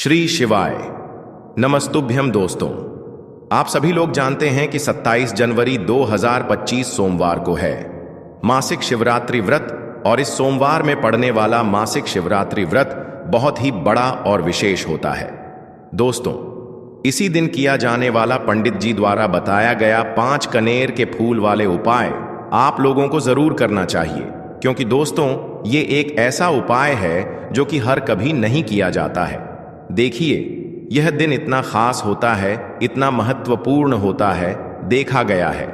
श्री शिवाय नमस्तुभ्यम। दोस्तों, आप सभी लोग जानते हैं कि 27 जनवरी 2025 सोमवार को है मासिक शिवरात्रि व्रत, और इस सोमवार में पड़ने वाला मासिक शिवरात्रि व्रत बहुत ही बड़ा और विशेष होता है। दोस्तों, इसी दिन किया जाने वाला पंडित जी द्वारा बताया गया 5 कनेर के फूल वाले उपाय आप लोगों को जरूर करना चाहिए, क्योंकि दोस्तों ये एक ऐसा उपाय है जो कि हर कभी नहीं किया जाता है। देखिए, यह दिन इतना खास होता है, इतना महत्वपूर्ण होता है। देखा गया है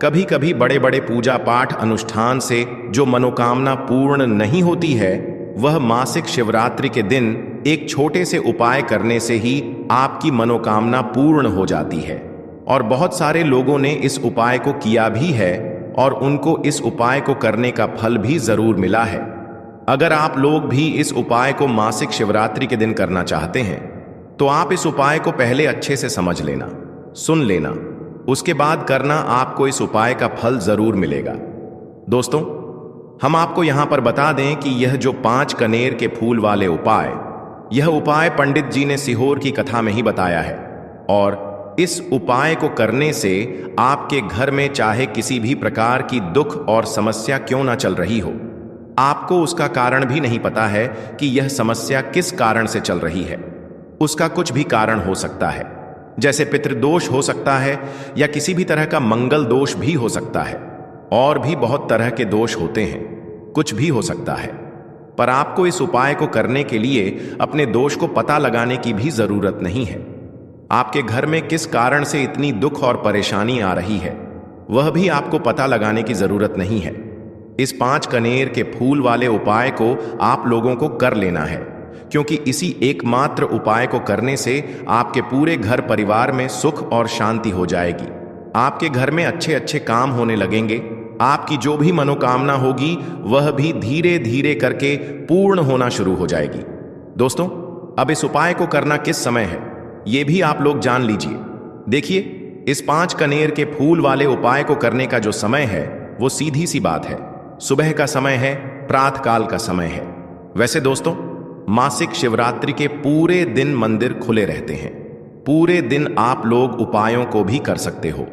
कभी कभी बड़े बड़े पूजा पाठ अनुष्ठान से जो मनोकामना पूर्ण नहीं होती है, वह मासिक शिवरात्रि के दिन एक छोटे से उपाय करने से ही आपकी मनोकामना पूर्ण हो जाती है। और बहुत सारे लोगों ने इस उपाय को किया भी है और उनको इस उपाय को करने का फल भी जरूर मिला है। अगर आप लोग भी इस उपाय को मासिक शिवरात्रि के दिन करना चाहते हैं तो आप इस उपाय को पहले अच्छे से समझ लेना, सुन लेना, उसके बाद करना। आपको इस उपाय का फल जरूर मिलेगा। दोस्तों, हम आपको यहां पर बता दें कि यह जो 5 कनेर के फूल वाले उपाय, यह उपाय पंडित जी ने सीहोर की कथा में ही बताया है। और इस उपाय को करने से आपके घर में चाहे किसी भी प्रकार की दुख और समस्या क्यों ना चल रही हो, आपको उसका कारण भी नहीं पता है कि यह समस्या किस कारण से चल रही है। उसका कुछ भी कारण हो सकता है, जैसे पितृदोष हो सकता है या किसी भी तरह का मंगल दोष भी हो सकता है, और भी बहुत तरह के दोष होते हैं, कुछ भी हो सकता है। पर आपको इस उपाय को करने के लिए अपने दोष को पता लगाने की भी जरूरत नहीं है। आपके घर में किस कारण से इतनी दुख और परेशानी आ रही है, वह भी आपको पता लगाने की जरूरत नहीं है। इस 5 कनेर के फूल वाले उपाय को आप लोगों को कर लेना है, क्योंकि इसी एकमात्र उपाय को करने से आपके पूरे घर परिवार में सुख और शांति हो जाएगी। आपके घर में अच्छे अच्छे काम होने लगेंगे। आपकी जो भी मनोकामना होगी वह भी धीरे धीरे करके पूर्ण होना शुरू हो जाएगी। दोस्तों, अब इस उपाय को करना किस समय है, ये भी आप लोग जान लीजिए। देखिए, इस 5 कनेर के फूल वाले उपाय को करने का जो समय है वो सीधी सी बात है, सुबह का समय है, प्रातः काल का समय है। वैसे दोस्तों, मासिक शिवरात्रि के पूरे दिन मंदिर खुले रहते हैं। पूरे दिन आप लोग उपायों को भी कर सकते हो,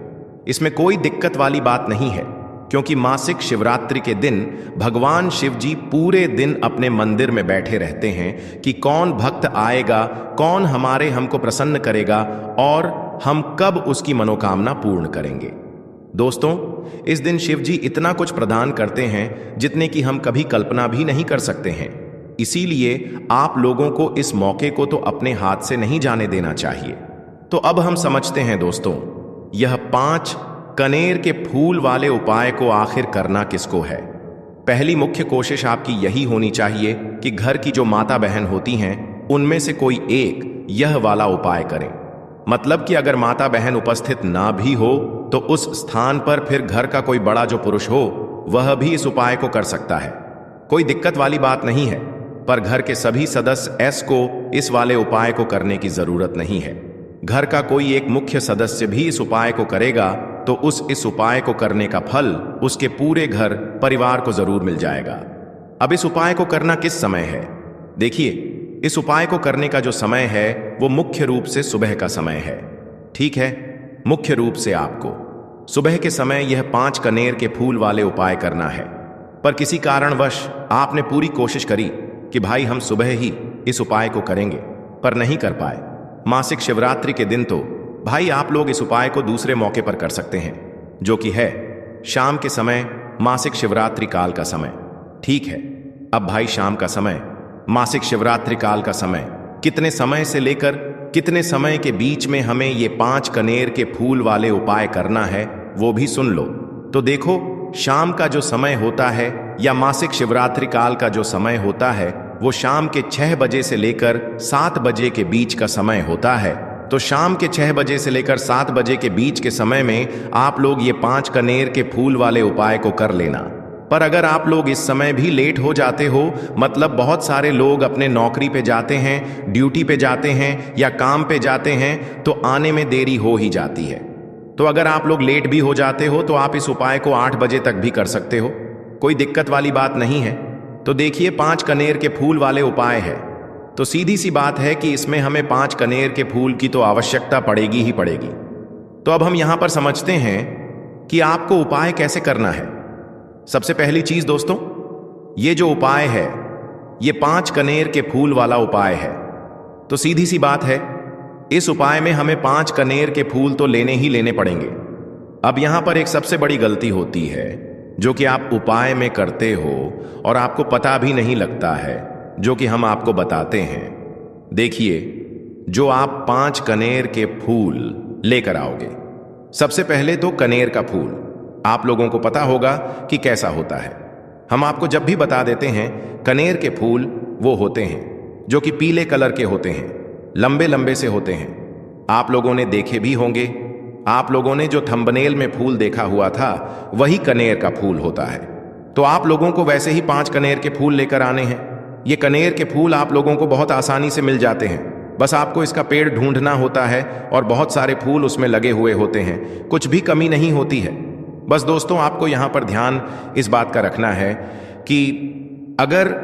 इसमें कोई दिक्कत वाली बात नहीं है, क्योंकि मासिक शिवरात्रि के दिन भगवान शिव जी पूरे दिन अपने मंदिर में बैठे रहते हैं कि कौन भक्त आएगा, कौन हमको प्रसन्न करेगा और हम कब उसकी मनोकामना पूर्ण करेंगे। दोस्तों, इस दिन शिव जी इतना कुछ प्रदान करते हैं जितने की हम कभी कल्पना भी नहीं कर सकते हैं। इसीलिए आप लोगों को इस मौके को तो अपने हाथ से नहीं जाने देना चाहिए। तो अब हम समझते हैं दोस्तों, यह 5 कनेर के फूल वाले उपाय को आखिर करना किसको है। पहली मुख्य कोशिश आपकी यही होनी चाहिए कि घर की जो माता बहन होती हैं उनमें से कोई एक यह वाला उपाय करें। मतलब कि अगर माता बहन उपस्थित ना भी हो तो उस स्थान पर फिर घर का कोई बड़ा जो पुरुष हो वह भी इस उपाय को कर सकता है। कोई दिक्कत वाली बात नहीं है, पर घर के सभी सदस्य को इस वाले उपाय को करने की जरूरत नहीं है। घर का कोई एक मुख्य सदस्य भी इस उपाय को करेगा तो इस उपाय को करने का फल उसके पूरे घर परिवार को जरूर मिल जाएगा। अब इस उपाय को करना किस समय है? देखिए, इस उपाय को करने का जो समय है वो मुख्य रूप से सुबह का समय है। ठीक है, मुख्य रूप से आपको सुबह के समय यह 5 कनेर के फूल वाले उपाय करना है। पर किसी कारणवश आपने पूरी कोशिश करी कि भाई हम सुबह ही इस उपाय को करेंगे, पर नहीं कर पाए। मासिक शिवरात्रि के दिन तो भाई आप लोग इस उपाय को दूसरे मौके पर कर सकते हैं, जो कि है शाम के समय, मासिक शिवरात्रि काल का समय। ठीक है, अब भाई शाम का समय, मासिक शिवरात्रि काल का समय, कितने समय से लेकर कितने समय के बीच में हमें ये 5 कनेर के फूल वाले उपाय करना है वो भी सुन लो। तो देखो, शाम का जो समय होता है या मासिक शिवरात्रि काल का जो समय होता है वो शाम के 6 बजे से लेकर 7 बजे के बीच का समय होता है। तो शाम के 6 बजे से लेकर 7 बजे के बीच के समय में आप लोग ये 5 कनेर के फूल वाले उपाय को कर लेना। पर अगर आप लोग इस समय भी लेट हो जाते हो, मतलब बहुत सारे लोग अपने नौकरी पे जाते हैं, ड्यूटी पे जाते हैं या काम पे जाते हैं, तो आने में देरी हो ही जाती है। तो अगर आप लोग लेट भी हो जाते हो तो आप इस उपाय को 8 बजे तक भी कर सकते हो, कोई दिक्कत वाली बात नहीं है। तो देखिए, 5 कनेर के फूल वाले उपाय है। तो सीधी सी बात है कि इसमें हमें 5 कनेर के फूल की तो आवश्यकता पड़ेगी ही पड़ेगी। तो अब हम यहां पर समझते हैं कि आपको उपाय कैसे करना है। सबसे पहली चीज दोस्तों, ये जो उपाय है ये 5 कनेर के फूल वाला उपाय है। तो सीधी सी बात है, इस उपाय में हमें 5 कनेर के फूल तो लेने ही लेने पड़ेंगे। अब यहां पर एक सबसे बड़ी गलती होती है जो कि आप उपाय में करते हो और आपको पता भी नहीं लगता है, जो कि हम आपको बताते हैं। देखिए, जो आप 5 कनेर के फूल लेकर आओगे, सबसे पहले तो कनेर का फूल आप लोगों को पता होगा कि कैसा होता है। हम आपको जब भी बता देते हैं, कनेर के फूल वो होते हैं जो कि पीले कलर के होते हैं, लंबे लंबे से होते हैं। आप लोगों ने देखे भी होंगे, आप लोगों ने जो थंबनेल में फूल देखा हुआ था वही कनेर का फूल होता है। तो आप लोगों को वैसे ही 5 कनेर के फूल लेकर आने हैं। ये कनेर के फूल आप लोगों को बहुत आसानी से मिल जाते हैं, बस आपको इसका पेड़ ढूंढना होता है और बहुत सारे फूल उसमें लगे हुए होते हैं, कुछ भी कमी नहीं होती है। बस दोस्तों, आपको यहां पर ध्यान इस बात का रखना है कि अगर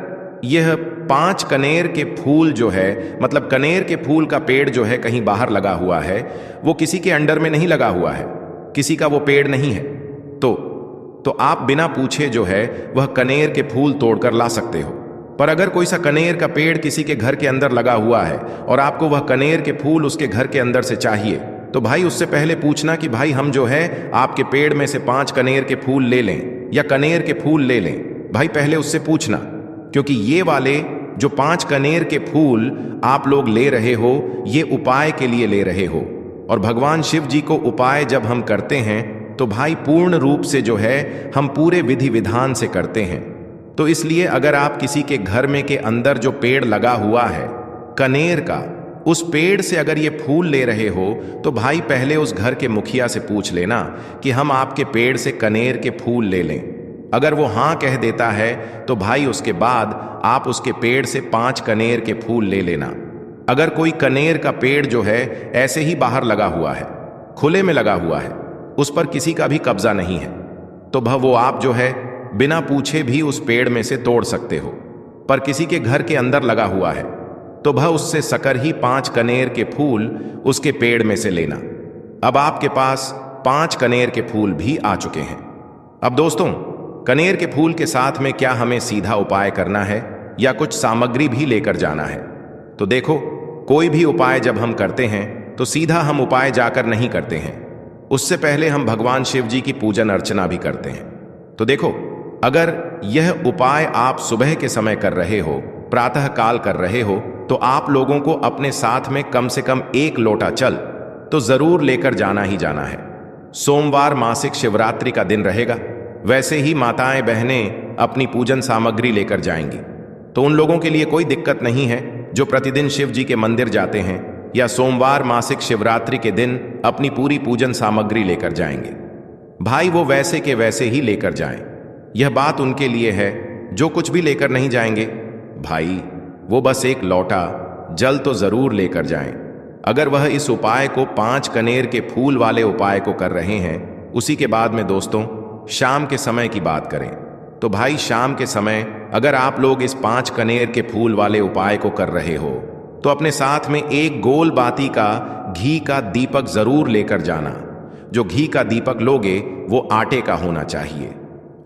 यह 5 कनेर के फूल जो है, मतलब कनेर के फूल का पेड़ जो है कहीं बाहर लगा हुआ है, वो किसी के अंडर में नहीं लगा हुआ है, किसी का वो पेड़ नहीं है, तो आप बिना पूछे जो है वह कनेर के फूल तोड़कर ला सकते हो। पर अगर कोई सा कनेर का पेड़ किसी के घर के अंदर लगा हुआ है और आपको वह कनेर के फूल उसके घर के अंदर से चाहिए, तो भाई उससे पहले पूछना कि भाई हम जो है आपके पेड़ में से 5 कनेर के फूल ले लें या कनेर के फूल ले लें। भाई पहले उससे पूछना, क्योंकि ये वाले जो 5 कनेर के फूल आप लोग ले रहे हो, ये उपाय के लिए ले रहे हो। और भगवान शिव जी को उपाय जब हम करते हैं तो भाई पूर्ण रूप से जो है हम पूरे विधि विधान से करते हैं। तो इसलिए अगर आप किसी के घर में के अंदर जो पेड़ लगा हुआ है कनेर का, उस पेड़ से अगर ये फूल ले रहे हो, तो भाई पहले उस घर के मुखिया से पूछ लेना कि हम आपके पेड़ से कनेर के फूल ले लें। अगर वो हाँ कह देता है तो भाई उसके बाद आप उसके पेड़ से 5 कनेर के फूल ले लेना। अगर कोई कनेर का पेड़ जो है ऐसे ही बाहर लगा हुआ है, खुले में लगा हुआ है, उस पर किसी का भी कब्जा नहीं है, तो वो आप जो है बिना पूछे भी उस पेड़ में से तोड़ सकते हो। पर किसी के घर के अंदर लगा हुआ है तो उससे सकर ही 5 कनेर के फूल उसके पेड़ में से लेना। अब आपके पास 5 कनेर के फूल भी आ चुके हैं। अब दोस्तों, कनेर के फूल के साथ में क्या हमें सीधा उपाय करना है या कुछ सामग्री भी लेकर जाना है? तो देखो, कोई भी उपाय जब हम करते हैं तो सीधा हम उपाय जाकर नहीं करते हैं, उससे पहले हम भगवान शिव जी की पूजन अर्चना भी करते हैं। तो देखो, अगर यह उपाय आप सुबह के समय कर रहे हो, प्रातः काल कर रहे हो, तो आप लोगों को अपने साथ में कम से कम 1 लोटा जल तो जरूर लेकर जाना ही जाना है। सोमवार मासिक शिवरात्रि का दिन रहेगा, वैसे ही माताएं बहनें अपनी पूजन सामग्री लेकर जाएंगी, तो उन लोगों के लिए कोई दिक्कत नहीं है जो प्रतिदिन शिव जी के मंदिर जाते हैं या सोमवार मासिक शिवरात्रि के दिन अपनी पूरी पूजन सामग्री लेकर जाएंगे। भाई वो वैसे के वैसे ही लेकर जाएं। यह बात उनके लिए है जो कुछ भी लेकर नहीं जाएंगे, भाई वो बस 1 लोटा जल तो जरूर लेकर जाएं। अगर वह इस उपाय को 5 कनेर के फूल वाले उपाय को कर रहे हैं, उसी के बाद में दोस्तों शाम के समय की बात करें तो भाई शाम के समय अगर आप लोग इस 5 कनेर के फूल वाले उपाय को कर रहे हो तो अपने साथ में 1 गोल बाती का घी का दीपक जरूर लेकर जाना। जो घी का दीपक लोगे वो आटे का होना चाहिए।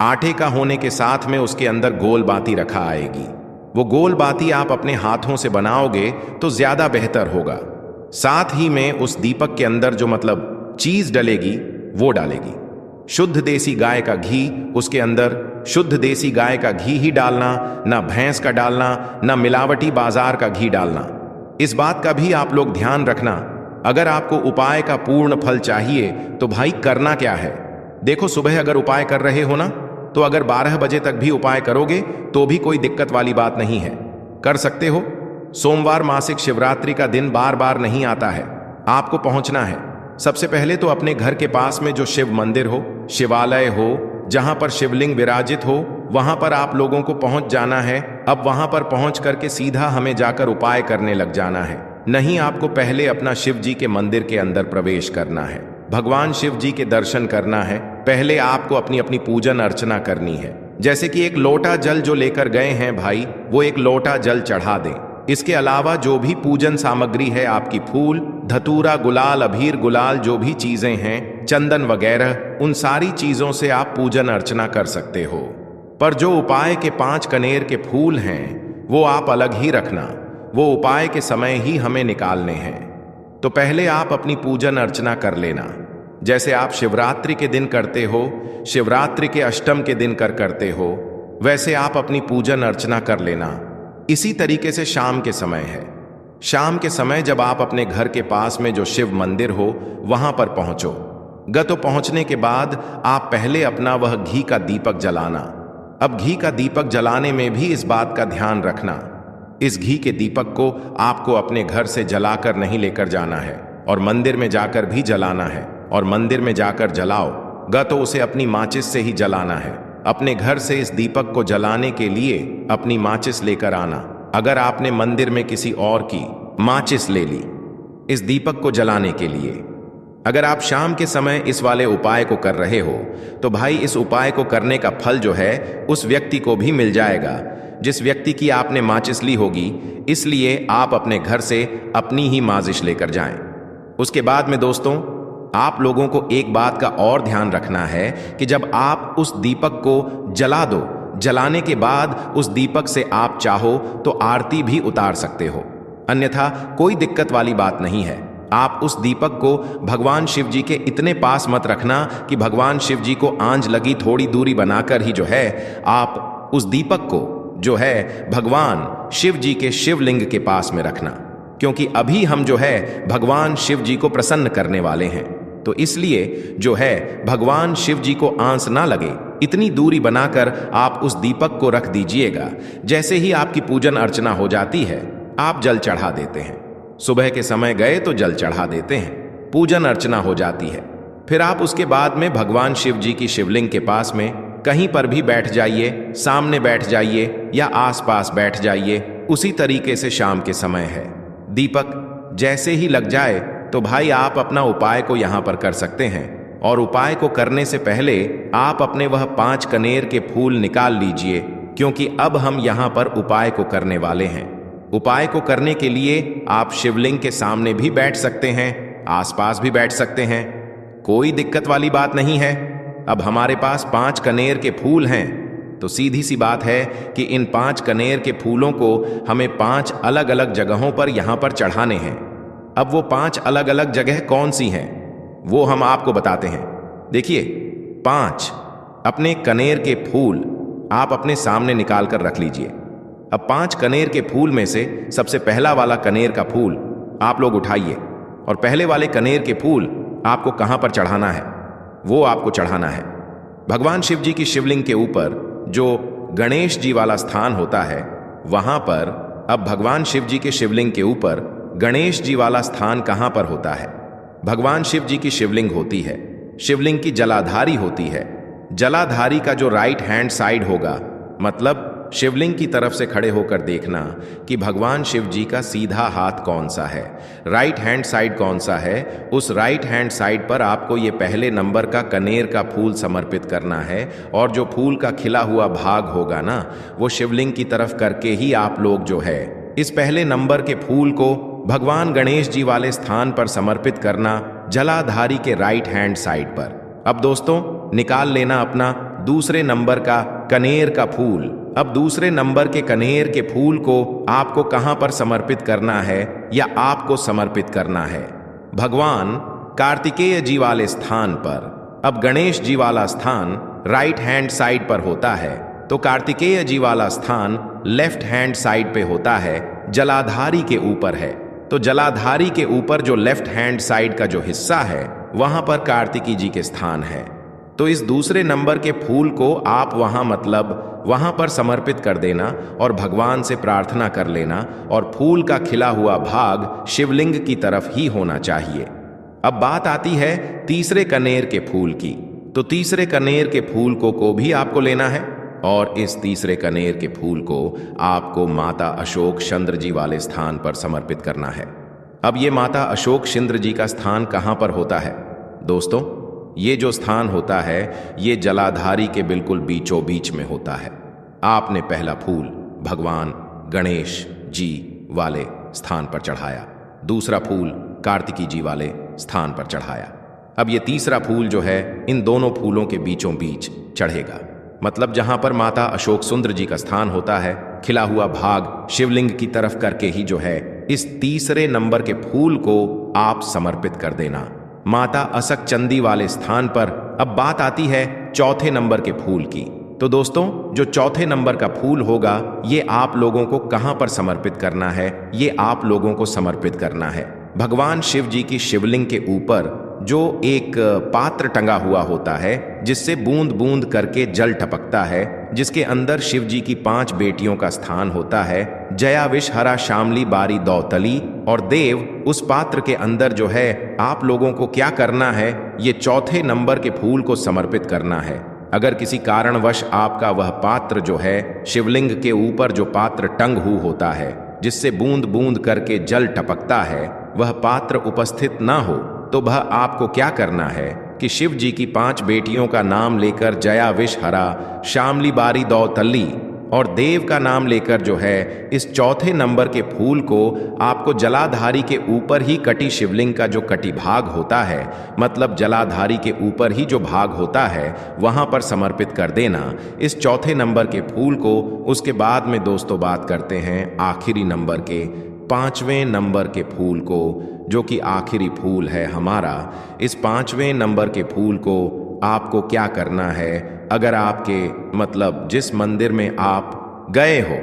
आटे का होने के साथ में उसके अंदर गोल बाती रखा आएगी। वो गोल बाती आप अपने हाथों से बनाओगे तो ज्यादा बेहतर होगा। साथ ही में उस दीपक के अंदर जो मतलब चीज डलेगी वो डालेगी शुद्ध देसी गाय का घी। उसके अंदर शुद्ध देसी गाय का घी ही डालना, ना भैंस का डालना, ना मिलावटी बाजार का घी डालना। इस बात का भी आप लोग ध्यान रखना। अगर आपको उपाय का पूर्ण फल चाहिए तो भाई करना क्या है, देखो सुबह अगर उपाय कर रहे हो ना, तो अगर 12 बजे तक भी उपाय करोगे तो भी कोई दिक्कत वाली बात नहीं है, कर सकते हो। सोमवार मासिक शिवरात्रि का दिन बार बार नहीं आता है, आपको पहुंचना है। सबसे पहले तो अपने घर के पास में जो शिव मंदिर हो, शिवालय हो, जहां पर शिवलिंग विराजित हो, वहां पर आप लोगों को पहुंच जाना है। अब वहां पर पहुंच करके सीधा हमें जाकर उपाय करने लग जाना है। नहीं, आपको पहले अपना शिव जी के मंदिर के अंदर प्रवेश करना है, भगवान शिव जी के दर्शन करना है। पहले आपको अपनी अपनी पूजन अर्चना करनी है। जैसे कि 1 लोटा जल जो लेकर गए हैं भाई, वो 1 लोटा जल चढ़ा दें। इसके अलावा जो भी पूजन सामग्री है, आपकी फूल, धतूरा, गुलाल, अबीर, गुलाल, जो भी चीजें हैं, चंदन वगैरह, उन सारी चीजों से आप पूजन अर्चना कर सकते हो। पर जो उपाय के 5 कनेर के फूल हैं वो आप अलग ही रखना, वो उपाय के समय ही हमें निकालने हैं। तो पहले आप अपनी पूजन अर्चना कर लेना, जैसे आप शिवरात्रि के दिन करते हो, शिवरात्रि के अष्टम के दिन करते हो, वैसे आप अपनी पूजन अर्चना कर लेना। इसी तरीके से शाम के समय है, शाम के समय जब आप अपने घर के पास में जो शिव मंदिर हो वहां पर पहुंचो। तो पहुंचने के बाद आप पहले अपना वह घी का दीपक जलाना। अब घी का दीपक जलाने में भी इस बात का ध्यान रखना, इस घी के दीपक को आपको अपने घर से जलाकर नहीं लेकर जाना है और मंदिर में जाकर भी जलाना है, और मंदिर में जाकर जलाओ तो उसे अपनी माचिस से ही जलाना है। अपने घर से इस दीपक को जलाने के लिए अपनी माचिस लेकर आना। अगर आपने मंदिर में किसी और की माचिस ले ली इस दीपक को जलाने के लिए, अगर आप शाम के समय इस वाले उपाय को कर रहे हो तो भाई इस उपाय को करने का फल जो है उस व्यक्ति को भी मिल जाएगा जिस व्यक्ति की आपने माचिस ली होगी। इसलिए आप अपने घर से अपनी ही माचिस लेकर जाएं। उसके बाद में दोस्तों, आप लोगों को एक बात का और ध्यान रखना है कि जब आप उस दीपक को जला दो, जलाने के बाद उस दीपक से आप चाहो तो आरती भी उतार सकते हो, अन्यथा कोई दिक्कत वाली बात नहीं है। आप उस दीपक को भगवान शिव जी के इतने पास मत रखना कि भगवान शिव जी को आंच लगी, थोड़ी दूरी बनाकर ही जो है आप उस दीपक को जो है भगवान शिव जी के शिवलिंग के पास में रखना, क्योंकि अभी हम जो है भगवान शिव जी को प्रसन्न करने वाले हैं। तो इसलिए जो है भगवान शिव जी को आंच ना लगे, इतनी दूरी बनाकर आप उस दीपक को रख दीजिएगा। जैसे ही आपकी पूजन अर्चना हो जाती है आप जल चढ़ा देते हैं। सुबह के समय गए तो जल चढ़ा देते हैं, पूजन अर्चना हो जाती है। फिर आप उसके बाद में भगवान शिव जी की शिवलिंग के पास में कहीं पर भी बैठ जाइए, सामने बैठ जाइए या आसपास बैठ जाइए। उसी तरीके से शाम के समय है, दीपक जैसे ही लग जाए तो भाई आप अपना उपाय को यहां पर कर सकते हैं। और उपाय को करने से पहले आप अपने वह 5 कनेर के फूल निकाल लीजिए, क्योंकि अब हम यहां पर उपाय को करने वाले हैं। उपाय को करने के लिए आप शिवलिंग के सामने भी बैठ सकते हैं, आसपास भी बैठ सकते हैं, कोई दिक्कत वाली बात नहीं है। अब हमारे पास 5 कनेर के फूल हैं, तो सीधी सी बात है कि इन 5 कनेर के फूलों को हमें 5 अलग अलग जगहों पर यहां पर चढ़ाने हैं। अब वो 5 अलग अलग जगह कौन सी हैं वो हम आपको बताते हैं। देखिए, 5 अपने कनेर के फूल आप अपने सामने निकाल कर रख लीजिए। अब 5 कनेर के फूल में से सबसे पहला वाला कनेर का फूल आप लोग उठाइए, और पहले वाले कनेर के फूल आपको कहां पर चढ़ाना है वो आपको चढ़ाना है भगवान शिव जी की शिवलिंग के ऊपर, जो गणेश जी वाला स्थान होता है वहां पर। अब भगवान शिव जी के शिवलिंग के ऊपर गणेश जी वाला स्थान कहां पर होता है? भगवान शिव जी की शिवलिंग होती है, शिवलिंग की जलाधारी होती है। जलाधारी का जो राइट हैंड साइड होगा, मतलब शिवलिंग की तरफ से खड़े होकर देखना कि भगवान शिव जी का सीधा हाथ कौन सा है, राइट हैंड साइड कौन सा है। उस राइट हैंड साइड पर आपको ये पहले नंबर का कनेर का फूल समर्पित करना है, और जो फूल का खिला हुआ भाग होगा ना, वो शिवलिंग की तरफ करके ही आप लोग जो है इस पहले नंबर के फूल को भगवान गणेश जी वाले स्थान पर समर्पित करना, जलाधारी के राइट हैंड साइड पर। अब दोस्तों, निकाल लेना अपना दूसरे नंबर का कनेर का फूल। अब दूसरे नंबर के कनेर के फूल को आपको कहां पर समर्पित करना है, या आपको समर्पित करना है भगवान कार्तिकेय जी वाले स्थान पर। अब गणेश जी वाला स्थान राइट हैंड साइड पर होता है, तो कार्तिकेय जी वाला स्थान लेफ्ट हैंड साइड पे होता है, जलाधारी के ऊपर है। तो जलाधारी के ऊपर जो लेफ्ट हैंड साइड का जो हिस्सा है वहां पर कार्तिकी जी के स्थान है। तो इस दूसरे नंबर के फूल को आप वहां पर समर्पित कर देना और भगवान से प्रार्थना कर लेना, और फूल का खिला हुआ भाग शिवलिंग की तरफ ही होना चाहिए। अब बात आती है तीसरे कनेर के फूल की। तो तीसरे कनेर के फूल को भी आपको लेना है, और इस तीसरे कनेर के फूल को आपको माता अशोक चंद्र जी वाले स्थान पर समर्पित करना है। अब ये माता अशोक चंद्र जी का स्थान कहां पर होता है दोस्तों? ये जो स्थान होता है ये जलाधारी के बिल्कुल बीचों बीच में होता है। आपने पहला फूल भगवान गणेश जी वाले स्थान पर चढ़ाया, दूसरा फूल कार्तिकी जी वाले स्थान पर चढ़ाया। अब ये तीसरा फूल जो है इन दोनों फूलों के बीचों बीच चढ़ेगा, मतलब जहां पर माता अशोक सुंदर जी का स्थान होता है, खिला हुआ भाग शिवलिंग की तरफ करके ही जो है इस तीसरे नंबर के फूल को आप समर्पित कर देना माता असक चंदी वाले स्थान पर। अब बात आती है चौथे नंबर के फूल की। तो दोस्तों, जो चौथे नंबर का फूल होगा ये आप लोगों को कहां पर समर्पित करना है? ये आप लोगों को समर्पित करना है भगवान शिव जी की शिवलिंग के ऊपर जो एक पात्र टंगा हुआ होता है, जिससे बूंद बूंद करके जल टपकता है, जिसके अंदर शिव जी की 5 बेटियों का स्थान होता है, जया विष हरा शामली बारी दौतली और देव। उस पात्र के अंदर जो है आप लोगों को क्या करना है, ये चौथे नंबर के फूल को समर्पित करना है। अगर किसी कारणवश आपका वह पात्र जो है शिवलिंग के ऊपर जो पात्र टंग हुआ होता है, जिससे बूंद बूंद करके जल टपकता है, वह पात्र उपस्थित ना हो, तो वह आपको क्या करना है कि शिव जी की 5 बेटियों का नाम लेकर जया विष हरा शामली बारी दौतली और देव का नाम लेकर जो है इस चौथे नंबर के फूल को आपको जलाधारी के ऊपर ही कटी शिवलिंग का जो कटी भाग होता है, मतलब जलाधारी के ऊपर ही जो भाग होता है, वहां पर समर्पित कर देना इस चौथे नंबर के फूल को। उसके बाद में दोस्तों बात करते हैं आखिरी नंबर के 5वें नंबर के फूल को, जो कि आखिरी फूल है हमारा। इस 5वें नंबर के फूल को आपको क्या करना है, अगर आपके मतलब जिस मंदिर में आप गए हो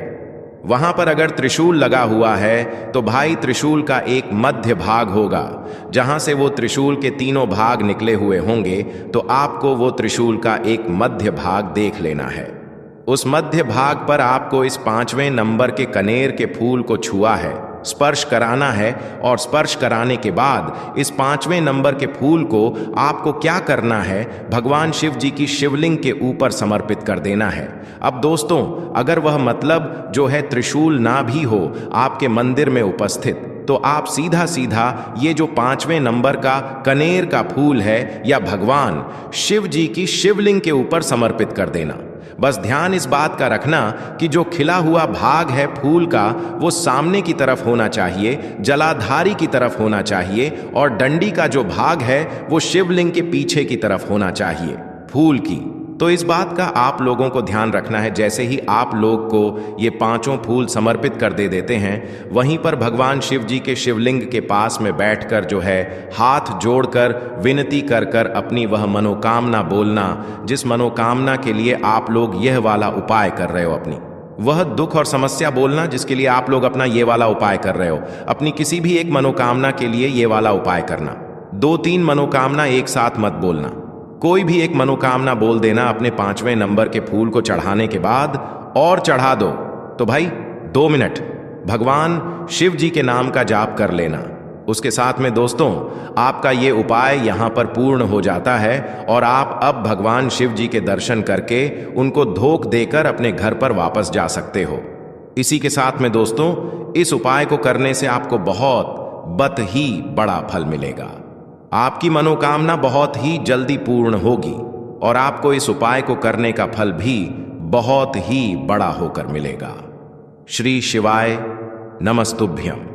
वहां पर अगर त्रिशूल लगा हुआ है, तो भाई त्रिशूल का एक मध्य भाग होगा, जहां से वो त्रिशूल के तीनों भाग निकले हुए होंगे, तो आपको वो त्रिशूल का एक मध्य भाग देख लेना है। उस मध्य भाग पर आपको इस 5वें नंबर के कनेर के फूल को छुआ है, स्पर्श कराना है, और स्पर्श कराने के बाद इस 5वें नंबर के फूल को आपको क्या करना है, भगवान शिव जी की शिवलिंग के ऊपर समर्पित कर देना है। अब दोस्तों, अगर वह मतलब जो है त्रिशूल ना भी हो आपके मंदिर में उपस्थित, तो आप सीधा सीधा ये जो 5वें नंबर का कनेर का फूल है या भगवान शिव जी की शिवलिंग के ऊपर समर्पित कर देना। बस ध्यान इस बात का रखना कि जो खिला हुआ भाग है फूल का वो सामने की तरफ होना चाहिए, जलाधारी की तरफ होना चाहिए, और डंडी का जो भाग है वो शिवलिंग के पीछे की तरफ होना चाहिए फूल की। तो इस बात का आप लोगों को ध्यान रखना है। जैसे ही आप लोग को ये 5 फूल समर्पित कर देते हैं, वहीं पर भगवान शिव जी के शिवलिंग के पास में बैठकर जो है हाथ जोड़कर विनती कर कर अपनी वह मनोकामना बोलना, जिस मनोकामना के लिए आप लोग यह वाला उपाय कर रहे हो, अपनी वह दुख और समस्या बोलना जिसके लिए आप लोग अपना ये वाला उपाय कर रहे हो। अपनी किसी भी एक मनोकामना के लिए ये वाला उपाय करना। 2-3 मनोकामना एक साथ मत बोलना, कोई भी एक मनोकामना बोल देना अपने 5वें नंबर के फूल को चढ़ाने के बाद, और चढ़ा दो तो भाई 2 मिनट भगवान शिव जी के नाम का जाप कर लेना। उसके साथ में दोस्तों आपका ये उपाय यहाँ पर पूर्ण हो जाता है, और आप अब भगवान शिव जी के दर्शन करके उनको धोख देकर अपने घर पर वापस जा सकते हो। इसी के साथ में दोस्तों इस उपाय को करने से आपको बहुत ही बड़ा फल मिलेगा। आपकी मनोकामना बहुत ही जल्दी पूर्ण होगी, और आपको इस उपाय को करने का फल भी बहुत ही बड़ा होकर मिलेगा। श्री शिवाय नमस्तुभ्यम।